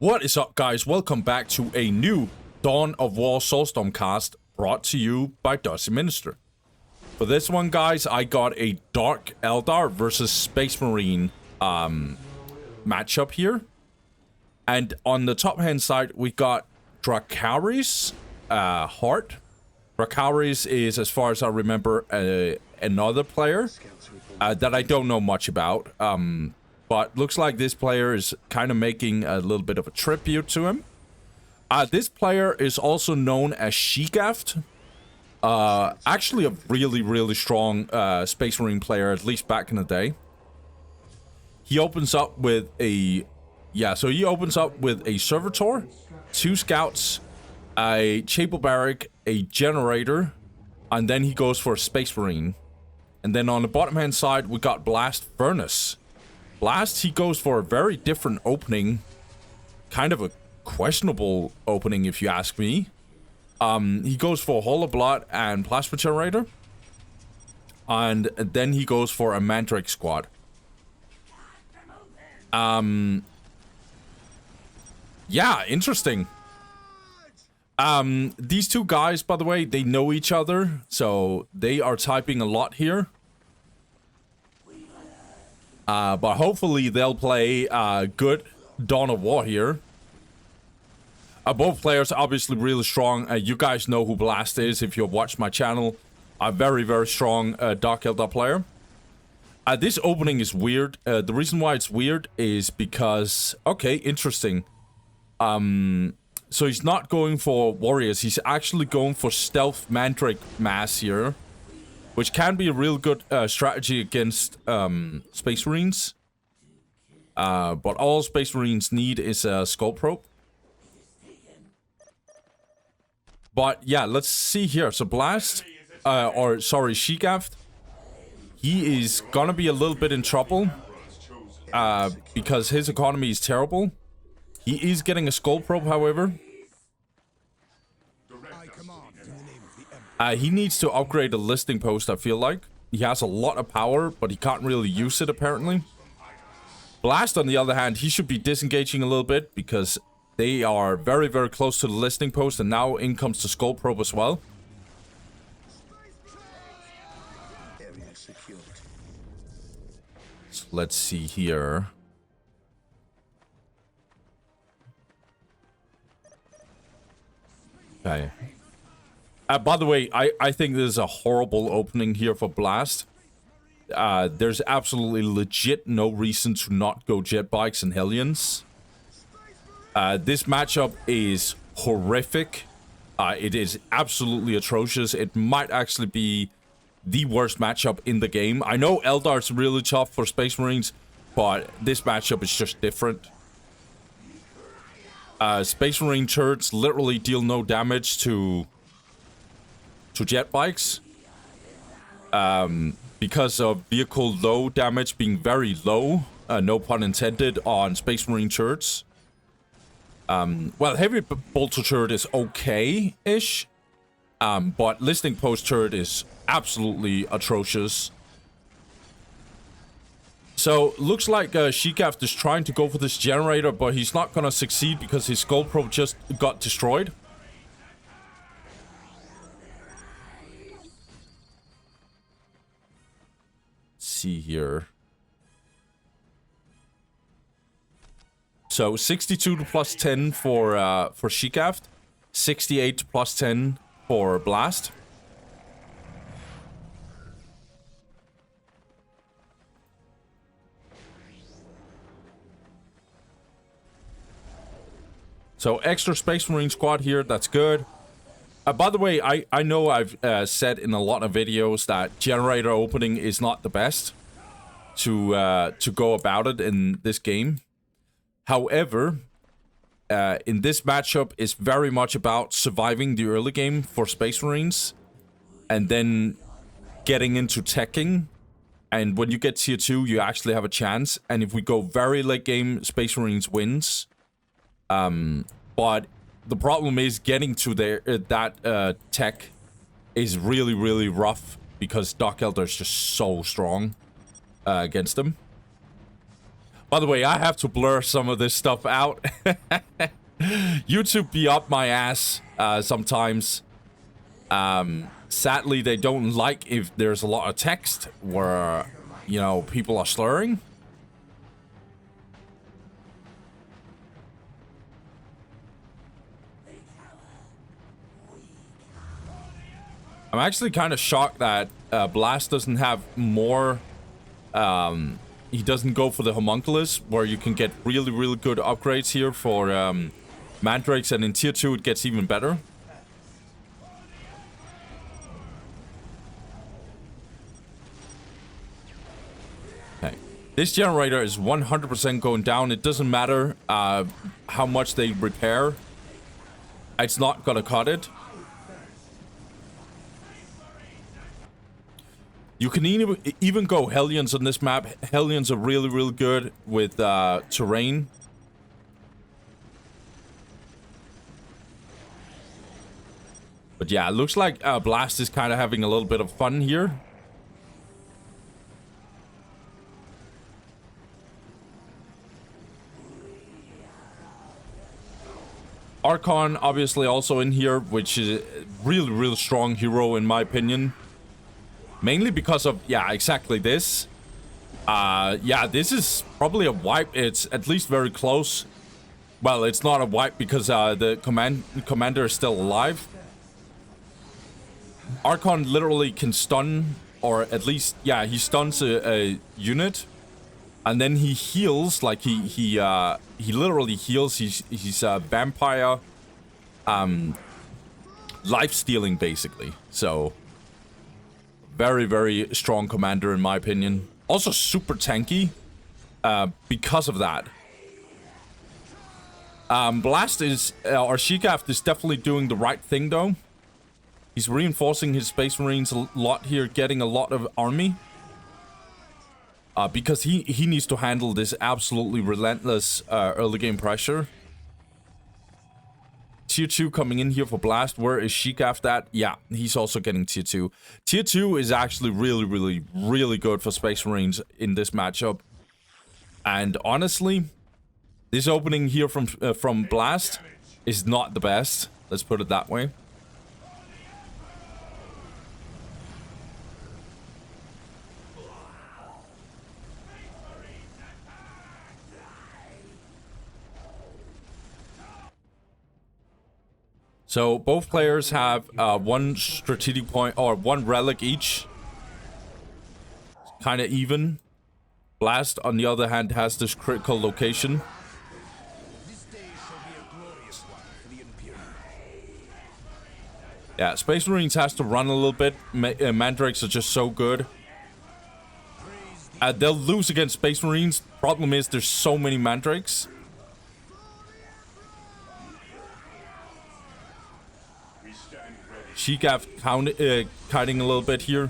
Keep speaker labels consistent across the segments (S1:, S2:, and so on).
S1: What is up, guys? Welcome back to a new Dawn of War Soulstorm cast brought to you by Dusty Minister. For this one, guys, I got a Dark Eldar versus Space Marine matchup here. And on the top hand side, we got Dracarys Heart. Dracarys is, as far as I remember, another player that I don't know much about. But looks like this player is kind of making a little bit of a tribute to him. This player is also known as Shegaft. Actually a really strong Space Marine player, at least back in the day. He opens up with a... Yeah, so he opens up with a Servitor, 2 Scouts, a Chapel Barrack, a Generator, and then he goes for a Space Marine. And then on the bottom hand side, we got TheBlastFurnace. Blast, he goes for a very different opening. Kind of a questionable opening, if you ask me. He goes for Hall of Blood and Plasma Generator. And then he goes for a Mandrake Squad. Yeah, interesting. These two guys, by the way, they know each other. So they are typing a lot here. But hopefully they'll play good Dawn of War here. Both players are obviously really strong. You guys know who Blast is if you've watched my channel. A very strong Dark Eldar player. This opening is weird. The reason why it's weird is because... Okay, interesting. So he's not going for warriors. He's actually going for stealth Mandrake Mass here. Which can be a real good strategy against Space Marines. But all Space Marines need is a Skull Probe. But yeah, let's see here. So Blast, Shegaft, he is gonna be a little bit in trouble. Because his economy is terrible. He is getting a Skull Probe, however. He needs to upgrade a listing post, I feel like. He has a lot of power, but he can't really use it, apparently. Blast, on the other hand, he should be disengaging a little bit, because they are very close to the listing post, and now in comes the Skull Probe as well. So let's see here. Okay. By the way, I think this is a horrible opening here for Blast. There's absolutely legit no reason to not go jet bikes and Hellions. This matchup is horrific. It is absolutely atrocious. It might actually be the worst matchup in the game. I know Eldar's really tough for Space Marines, but this matchup is just different. Space Marine turrets literally deal no damage to jet bikes. Because of vehicle low damage being very low, no pun intended, on Space Marine turrets. Well, heavy bolter turret is okay-ish, but listing post turret is absolutely atrocious. So, looks like Shegaft is trying to go for this generator, but he's not gonna succeed because his Skull Probe just got destroyed. See here. So 62 to plus 10 for Shegaft, 68 to plus 10 for Blast. So extra Space Marine squad here, that's good. By the way, I know I've said in a lot of videos that generator opening is not the best to go about it in this game. However, in this matchup, it's very much about surviving the early game for Space Marines and then getting into teching. And when you get tier 2, you actually have a chance. And if we go very late game, Space Marines wins. But the problem is getting to that tech is really rough because Dark Eldar is just so strong against them. By the way, I have to blur some of this stuff out. YouTube be up my ass sometimes. Sadly, they don't like if there's a lot of text where, you know, people are slurring. I'm actually kind of shocked that Blast doesn't have more. He doesn't go for the homunculus, where you can get really, really good upgrades here for mandrakes, and in tier 2 it gets even better. Okay, this generator is 100% going down. It doesn't matter how much they repair. It's not gonna cut it. You can even go Hellions on this map. Hellions are really, really good with terrain. But yeah, it looks like Blast is kind of having a little bit of fun here. Archon obviously also in here, which is a really, really strong hero in my opinion. Mainly because of, yeah, exactly this. Yeah, this is probably a wipe. It's at least very close. Well, it's not a wipe because the commander is still alive. Archon literally can stun, or at least, yeah, he stuns a unit. And then he heals, like he literally heals. He's a vampire, life-stealing, basically. So... very, very strong commander in my opinion. Also super tanky because of that. Blast is, or Shegaft is definitely doing the right thing though. He's reinforcing his Space Marines a lot here, getting a lot of army. Because he needs to handle this absolutely relentless early game pressure. Tier 2 coming in here for Blast. Where is Shegaft at? Yeah, he's also getting Tier 2. Tier 2 is actually really, really, really good for Space Marines in this matchup. And honestly, this opening here from Blast is not the best. Let's put it that way. So both players have one strategic point or one relic each. Kind of even. Blast, on the other hand, has this critical location.
S2: This day shall be a glorious one for the Imperium.
S1: Yeah, Space Marines has to run a little bit. Mandrakes are just so good. They'll lose against Space Marines. Problem is there's so many Mandrakes. Shegaft kiting a little bit here.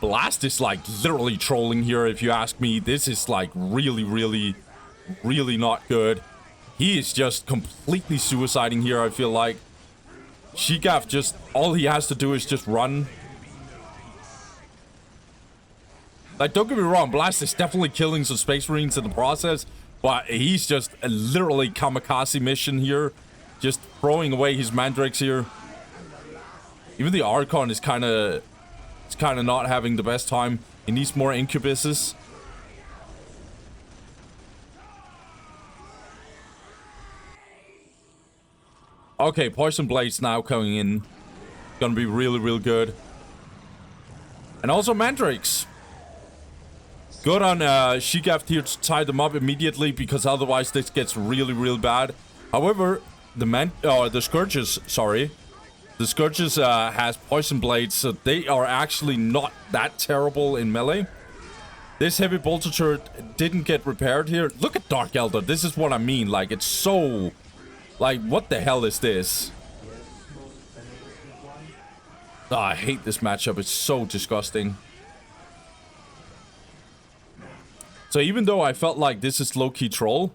S1: Blast is like literally trolling here, if you ask me. This is like really, really, really not good. He is just completely suiciding here, I feel like. Shegaft just, all he has to do is just run. Like, don't get me wrong, Blast is definitely killing some Space Marines in the process. But he's just a literally kamikaze mission here. Just throwing away his mandrakes here. Even the Archon is kind of not having the best time. He needs more incubuses. Okay, Poison Blades now coming in. Gonna be really, really good. And also mandrakes. Good on Shegaft here to tie them up immediately, because otherwise this gets really, really bad. However, the Scourges, sorry. The Scourges has Poison Blades, so they are actually not that terrible in melee. This heavy bolter turret didn't get repaired here. Look at Dark Eldar. This is what I mean. Like, it's so... like, what the hell is this? Oh, I hate this matchup. It's so disgusting. So even though I felt like this is low-key troll,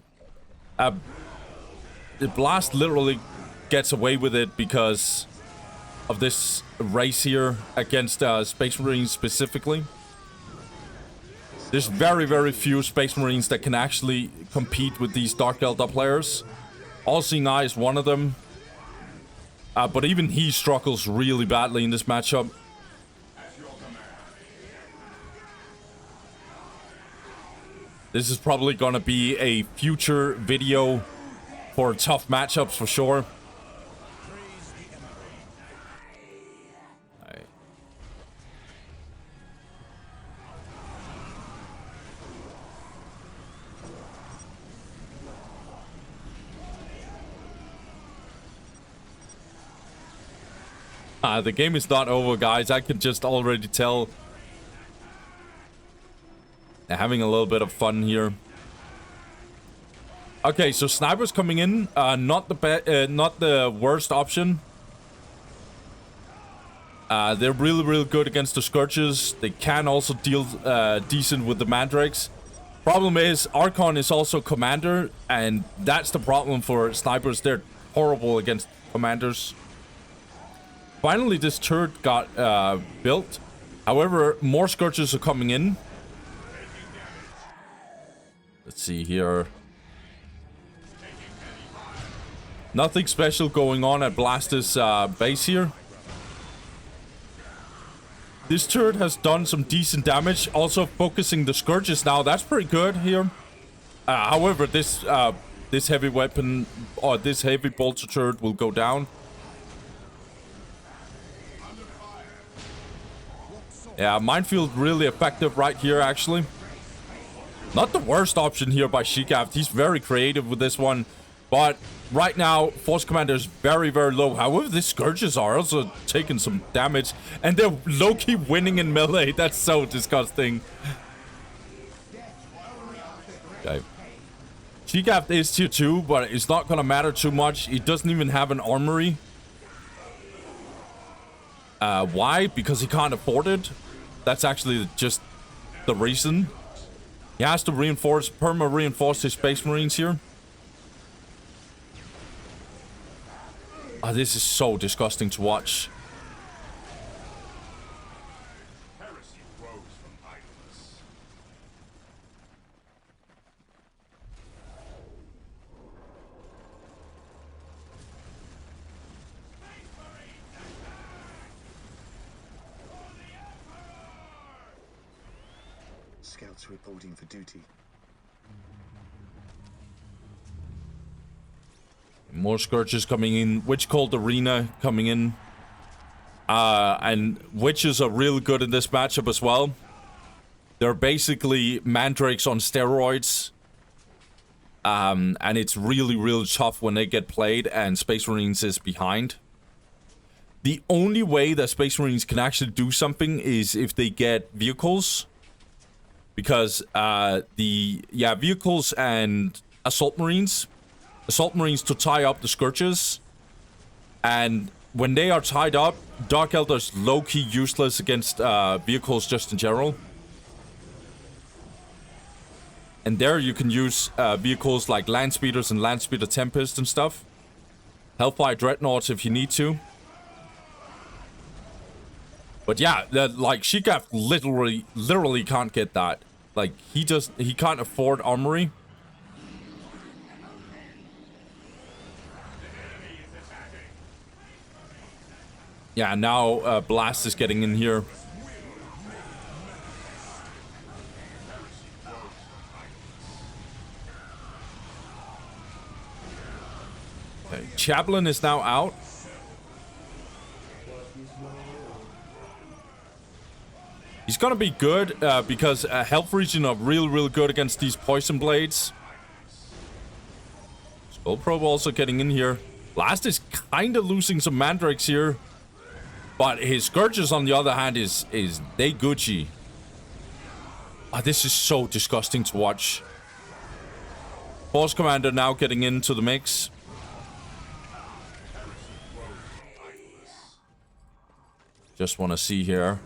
S1: the Blast literally gets away with it because of this race here against Space Marines specifically. There's very, very few Space Marines that can actually compete with these Dark Eldar players. All-Seeing Eye is one of them. But even he struggles really badly in this matchup. This is probably gonna be a future video for tough matchups for sure. The game is not over, guys. I can just already tell. They're having a little bit of fun here. Okay, so snipers coming in, not the worst option. They're really good against the Scourges. They can also deal decent with the Mandrakes. Problem is, Archon is also commander, and that's the problem for snipers. They're horrible against commanders. Finally, this turret got built. However, more Scourges are coming in. Let's see here. Nothing special going on at Blast's base here. This turret has done some decent damage. Also focusing the Scourges now. That's pretty good here. However, this heavy weapon or this heavy bolter turret will go down. Yeah, minefield really effective right here, actually. Not the worst option here by Shegaft. He's very creative with this one. But right now, Force Commander is very low. However, these Scourges are also taking some damage. And they're low-key winning in melee. That's so disgusting. Okay. Shegaft is tier 2, but it's not going to matter too much. He doesn't even have an armory. Why? Because he can't afford it. That's actually just the reason. He has to perma-reinforce his Space Marines here. This is so disgusting to watch.
S3: Scouts reporting for duty.
S1: More Scourges coming in. Witch Cold Arena coming in. And Witches are real good in this matchup as well. They're basically Mandrakes on steroids. And it's really tough when they get played and Space Marines is behind. The only way that Space Marines can actually do something is if they get vehicles. Because vehicles and Assault Marines to tie up the Scourges. And when they are tied up, Dark Eldar's low-key useless against vehicles just in general. And there you can use vehicles like Land Speeders and Land Speeder Tempest and stuff. Hellfire Dreadnoughts if you need to. But yeah, like Shegaft literally can't get that. Like he can't afford armory. Yeah, now Blast is getting in here. Okay, Chaplain is now out. He's gonna be good because Health Regen are real good against these Poison Blades. Skull Probe also getting in here. Blast is kind of losing some Mandrakes here. But his Scourges, on the other hand, is they Gucci. This is so disgusting to watch. Force Commander now getting into the mix. Just want to see here.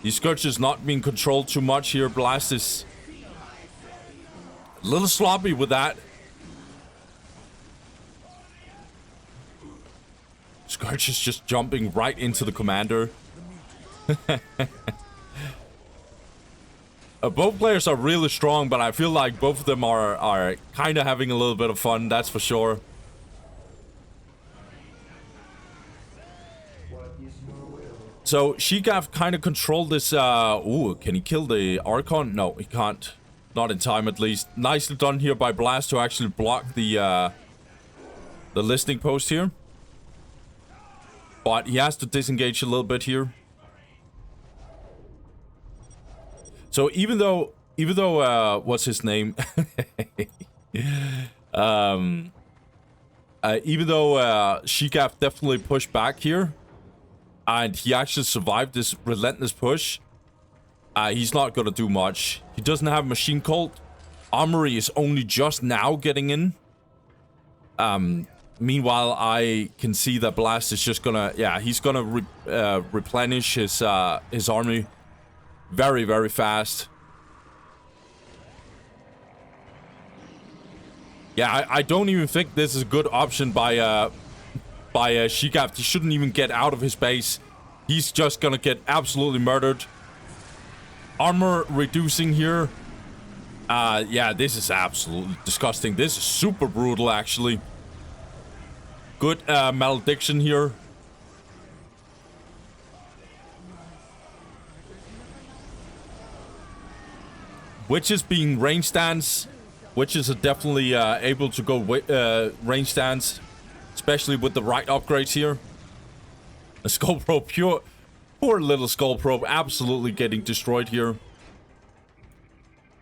S1: These Scourges not being controlled too much here. Blast is A little sloppy with that. Scourge is just jumping right into the commander. Both players are really strong, but I feel like both of them are kind of having a little bit of fun, that's for sure. So Shegaft kind of controlled this. Ooh, can he kill the Archon? No, he can't. Not in time, at least. Nicely done here by Blast to actually block the listening post here. But he has to disengage a little bit here. So even though what's his name? Even though Shegaft definitely pushed back here, and he actually survived this relentless push, he's not gonna do much. He doesn't have Machine Cult. Armory is only just now getting in. Meanwhile, I can see that Blast is just gonna, yeah, he's gonna replenish his army very, very fast. Yeah, I don't even think this is a good option by Shegaft. He shouldn't even get out of his base. He's just gonna get absolutely murdered. Armor reducing here. Yeah, this is absolutely disgusting. This is super brutal, actually. Good malediction here. Witches being range stance. Witches are definitely able to go range stance, especially with the right upgrades here. A Skull Probe, poor little Skull Probe, absolutely getting destroyed here.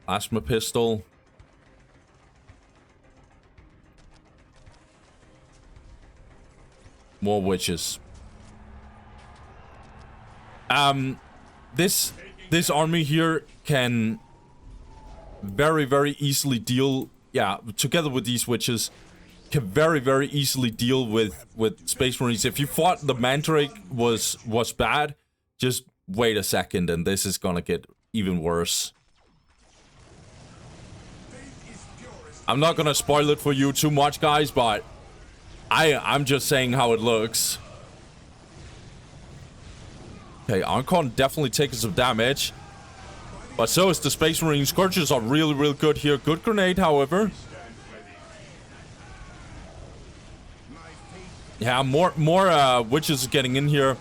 S1: Plasma Pistol. More witches. This army here can very, very easily deal, yeah, together with these witches, can very, very easily deal with Space Marines. If you thought the Mandrake was bad, just wait a second and this is gonna get even worse. I'm not gonna spoil it for you too much, guys, but I'm just saying how it looks. Okay, Archon definitely taking some damage. But so is the Space Marine. Scourges are really, really good here. Good grenade, however. Yeah, more witches getting in here.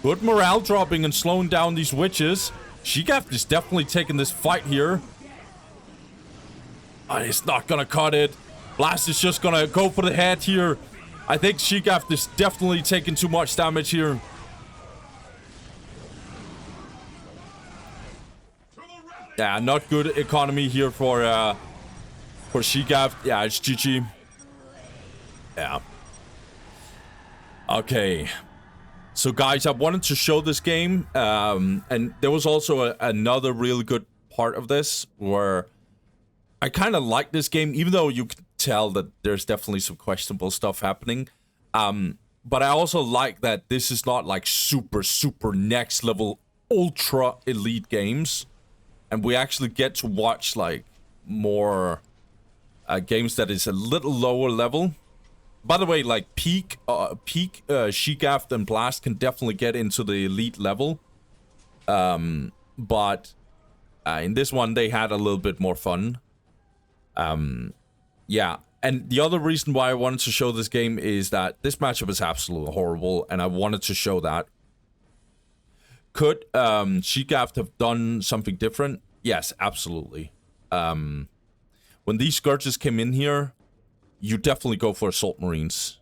S1: Good morale dropping and slowing down these witches. Shegaft is definitely taking this fight here. It's not gonna cut it. Blast is just gonna go for the head here. I think Shegaft is definitely taking too much damage here. Yeah, not good economy here for Shegaft. Yeah, it's GG. Yeah. Okay. So guys, I wanted to show this game, and there was also another really good part of this where I kind of like this game, even though you can tell that there's definitely some questionable stuff happening. But I also like that this is not like super next level ultra elite games. And we actually get to watch like more games that is a little lower level. By the way, like peak Shegaft and Blast can definitely get into the elite level. But in this one, they had a little bit more fun. Yeah, and the other reason why I wanted to show this game is that this matchup is absolutely horrible, and I wanted to show that. Could Shegaft have done something different? Yes, absolutely. When these Scourges came in here, you definitely go for Assault Marines.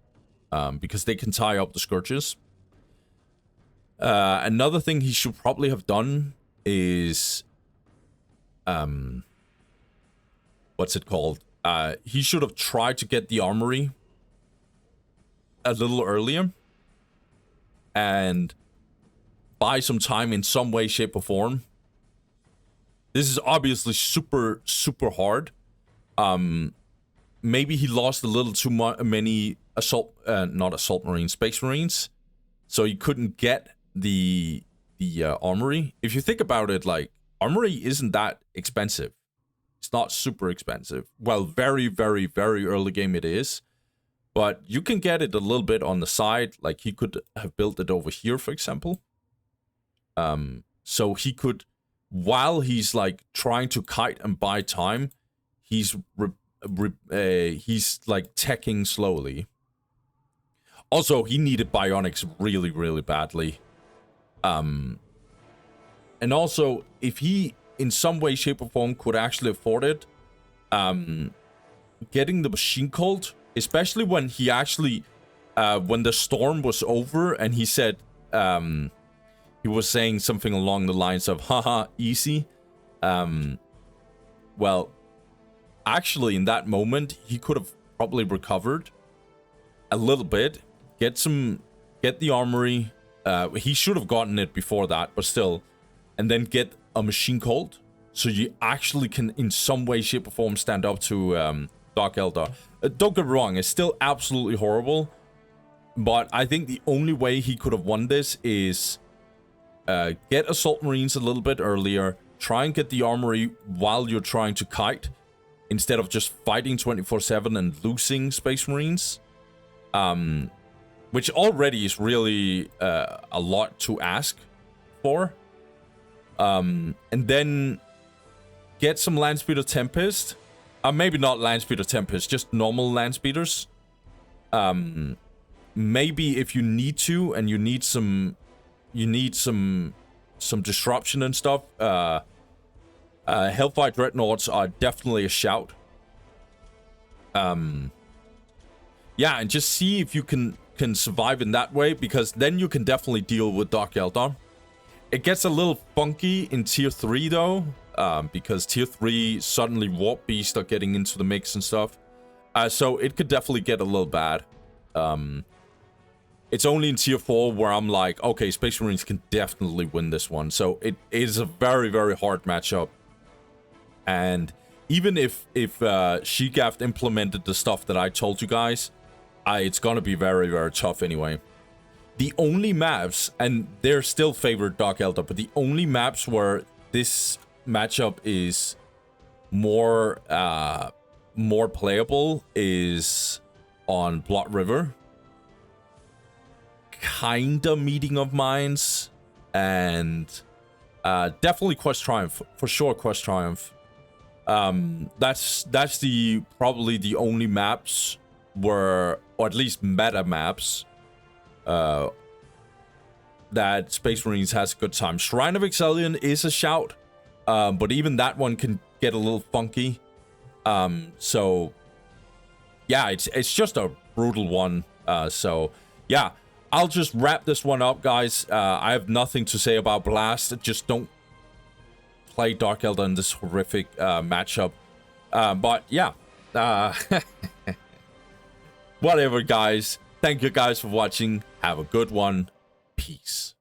S1: Because they can tie up the Scourges. Another thing he should probably have done is... what's it called? He should have tried to get the armory a little earlier. And buy some time in some way, shape, or form. This is obviously super hard. Maybe he lost a little too many not Assault Marines, Space Marines. So he couldn't get the armory. If you think about it, like, armory isn't that expensive. It's not super expensive. Well, very, very, very early game it is. But you can get it a little bit on the side. Like, he could have built it over here, for example. So he could, while he's, like, trying to kite and buy time, he's like, teching slowly. Also, he needed bionics really, really badly. And also, if he, in some way, shape, or form, could actually afford it, getting the machine cult, especially when he actually, when the storm was over, and he said, he was saying something along the lines of, haha, easy. Well, actually, in that moment, he could have probably recovered a little bit, get the armory. He should have gotten it before that, but still, and then get a machine cult, so you actually can, in some way, shape, or form, stand up to Dark Eldar. Don't get me wrong, it's still absolutely horrible, but I think the only way he could have won this is get Assault Marines a little bit earlier, try and get the armory while you're trying to kite, instead of just fighting 24/7 and losing Space Marines. Which already is really a lot to ask for. And then get some Landspeeder Tempest. Maybe not Landspeeder Tempest, just normal Landspeeders. Maybe if you need to, and you need some disruption and stuff, Hellfire Dreadnoughts are definitely a shout. Yeah, and just see if you can survive in that way, because then you can definitely deal with Dark Eldar. It gets a little funky in tier 3 though, because tier 3 suddenly Warp Beasts are getting into the mix and stuff. So it could definitely get a little bad. It's only in tier 4 where I'm like, okay, Space Marines can definitely win this one. So it is a very, very hard matchup. And even if Shegaft implemented the stuff that I told you guys, it's gonna be very, very tough anyway. The only maps, and they're still favored Dark Eldar, but the only maps where this matchup is more playable is on Blood River, kinda Meeting of Minds, and definitely Quest Triumph, for sure. Quest Triumph. That's probably the only maps where, or at least meta maps, that Space Marines has a good time. Shrine of Excellion is a shout, but even that one can get a little funky. So yeah, it's just a brutal one. So yeah, I'll just wrap this one up, guys. I have nothing to say about Blast. Just don't play Dark Eldar in this horrific matchup. But yeah, whatever, guys. Thank you guys for watching. Have a good one. Peace.